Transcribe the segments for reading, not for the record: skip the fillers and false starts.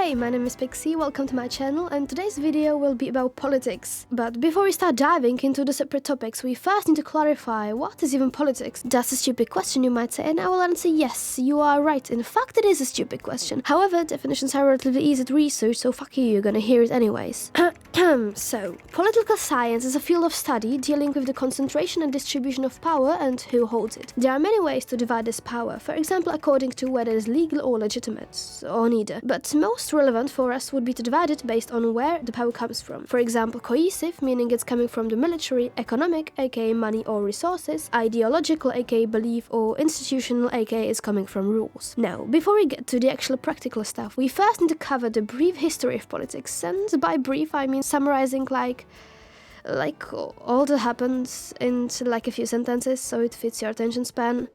Hey, my name is Pixie, welcome to my channel, and today's video will be about politics. But before we start diving into the separate topics, we first need to clarify what is even politics. That's a stupid question, you might say, and I will answer yes, you are right. In fact, it is a stupid question. However, definitions are relatively easy to research, so fuck you, you're gonna hear it anyways. So, political science is a field of study dealing with the concentration and distribution of power and who holds it. There are many ways to divide this power, for example, according to whether it is legal or legitimate, or neither. But most relevant for us would be to divide it based on where the power comes from. For example, cohesive, meaning it's coming from the military; economic, aka money or resources; ideological, aka belief; or institutional, aka it's coming from rules. Now, before we get to the actual practical stuff, we first need to cover the brief history of politics, and by brief I mean summarizing like all that happens into like a few sentences so it fits your attention span.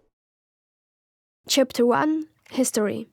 Chapter 1: History.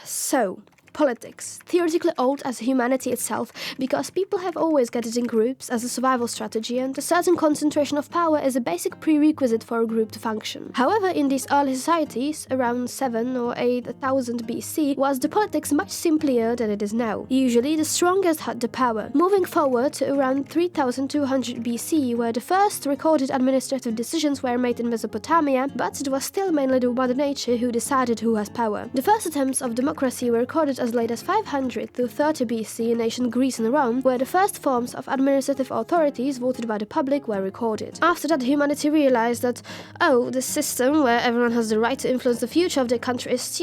So, politics, theoretically old as humanity itself, because people have always gathered in groups as a survival strategy, and a certain concentration of power is a basic prerequisite for a group to function. However, in these early societies, around 7 or 8,000 BC, was the politics much simpler than it is now. Usually, the strongest had the power. Moving forward to around 3200 BC, where the first recorded administrative decisions were made in Mesopotamia, but it was still mainly the Mother Nature who decided who has power. The first attempts of democracy were recorded as late as 500 to 30 BC in ancient Greece and Rome, where the first forms of administrative authorities voted by the public were recorded. After that, humanity realized that, oh, this system where everyone has the right to influence the future of their country is,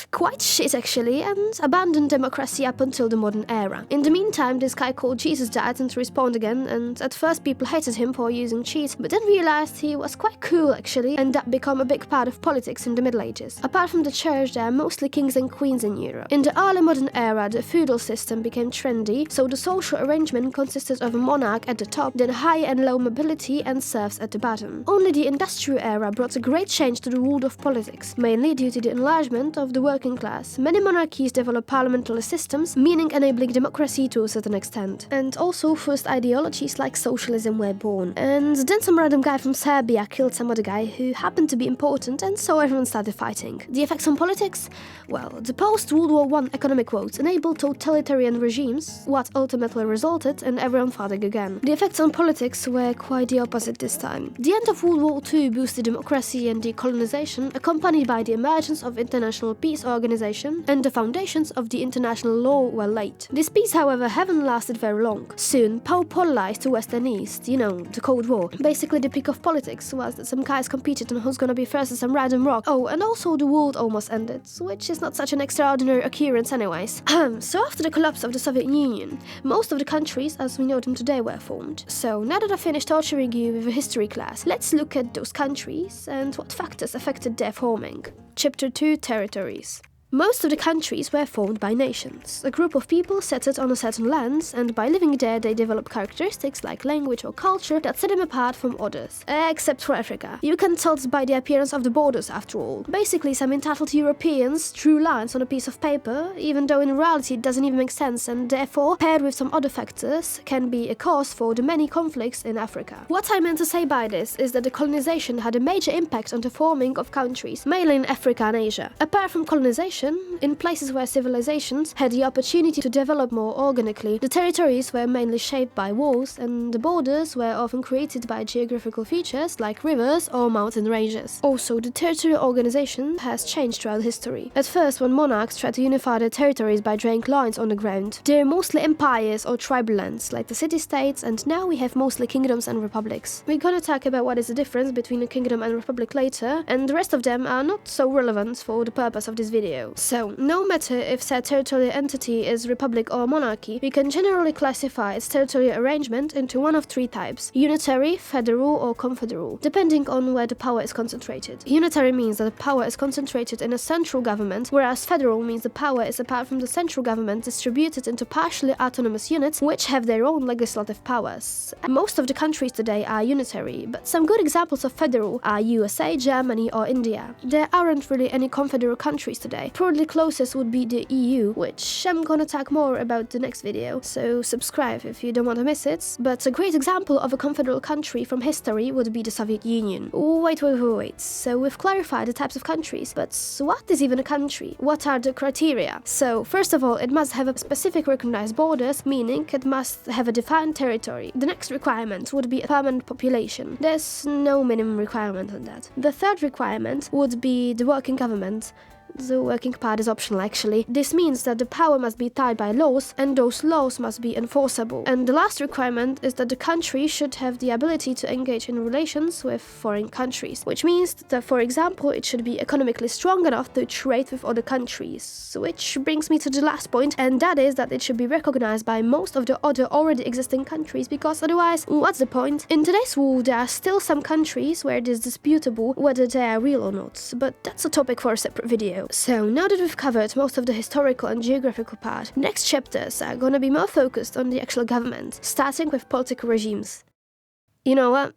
quite shit actually, and abandoned democracy up until the modern era. In the meantime, this guy called Jesus died and respawned again, and at first people hated him for using cheats, but then realized he was quite cool actually, and that became a big part of politics in the Middle Ages. Apart from the church, there are mostly kings and queens in Europe. In the early modern era, the feudal system became trendy, so the social arrangement consisted of a monarch at the top, then high and low mobility and serfs at the bottom. Only the industrial era brought a great change to the world of politics, mainly due to the enlargement of the working class. Many monarchies developed parliamentary systems, meaning enabling democracy to a certain extent. And also first ideologies like socialism were born. And then some random guy from Serbia killed some other guy who happened to be important, and so everyone started fighting. The effects on politics? Well, the post-World War I economic quotes enabled totalitarian regimes, what ultimately resulted in everyone fighting again. The effects on politics were quite the opposite this time. The end of World War II boosted democracy and decolonization, accompanied by the emergence of International Peace Organization, and the foundations of the international law were laid. This peace, however, haven't lasted very long. Soon, power polarized to West and East, the Cold War. Basically, the peak of politics was that some guys competed on who's gonna be first at some random rock. Oh, and also the world almost ended, which is not such an extraordinary occurrence anyways. So after the collapse of the Soviet Union, most of the countries as we know them today were formed. So now that I finished torturing you with a history class, let's look at those countries and what factors affected their forming. Chapter 2: Territories. Most of the countries were formed by nations, a group of people settled on a certain lands, and by living there they developed characteristics like language or culture that set them apart from others. Except for Africa. You can tell this by the appearance of the borders after all. Basically some entitled Europeans drew lines on a piece of paper, even though in reality it doesn't even make sense, and therefore, paired with some other factors, can be a cause for the many conflicts in Africa. What I meant to say by this is that the colonization had a major impact on the forming of countries, mainly in Africa and Asia. Apart from colonization, in places where civilizations had the opportunity to develop more organically, the territories were mainly shaped by wars, and the borders were often created by geographical features like rivers or mountain ranges. Also, the territorial organization has changed throughout history. At first, when monarchs tried to unify their territories by drawing lines on the ground, they were mostly empires or tribal lands, like the city-states, and now we have mostly kingdoms and republics. We're gonna talk about what is the difference between a kingdom and republic later, and the rest of them are not so relevant for the purpose of this video. So, no matter if said territorial entity is republic or monarchy, we can generally classify its territorial arrangement into one of three types: unitary, federal, or confederal, depending on where the power is concentrated. Unitary means that the power is concentrated in a central government, whereas federal means the power is apart from the central government distributed into partially autonomous units which have their own legislative powers. Most of the countries today are unitary, but some good examples of federal are USA, Germany, or India. There aren't really any confederal countries today. currently closest would be the EU, which I'm gonna talk more about the next video, so subscribe if you don't want to miss it. But a great example of a confederal country from history would be the Soviet Union. Wait. So we've clarified the types of countries, but what is even a country? What are the criteria? So first of all, it must have a specific recognized borders, meaning it must have a defined territory. The next requirement would be a permanent population. There's no minimum requirement on that. The third requirement would be the working government. The working part is optional actually. This means that the power must be tied by laws, and those laws must be enforceable. And the last requirement is that the country should have the ability to engage in relations with foreign countries, which means that, for example, it should be economically strong enough to trade with other countries. Which brings me to the last point, and that is that it should be recognized by most of the other already existing countries, because otherwise, what's the point? In today's world, there are still some countries where it is disputable whether they are real or not, but that's a topic for a separate video. So now that we've covered most of the historical and geographical part, next chapters are gonna be more focused on the actual government, starting with political regimes. You know what?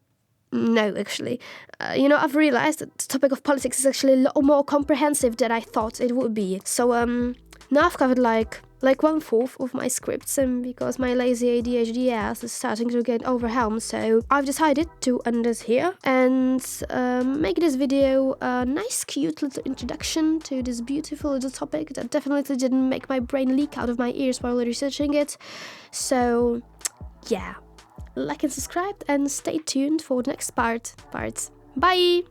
No, actually. I've realized that the topic of politics is actually a lot more comprehensive than I thought it would be. So, now I've covered like 1/4 of my scripts, and because my lazy ADHD ass is starting to get overwhelmed, so I've decided to end this here and make this video a nice, cute little introduction to this beautiful little topic that definitely didn't make my brain leak out of my ears while researching it. So, yeah. Like and subscribe, and stay tuned for the next part. Bye!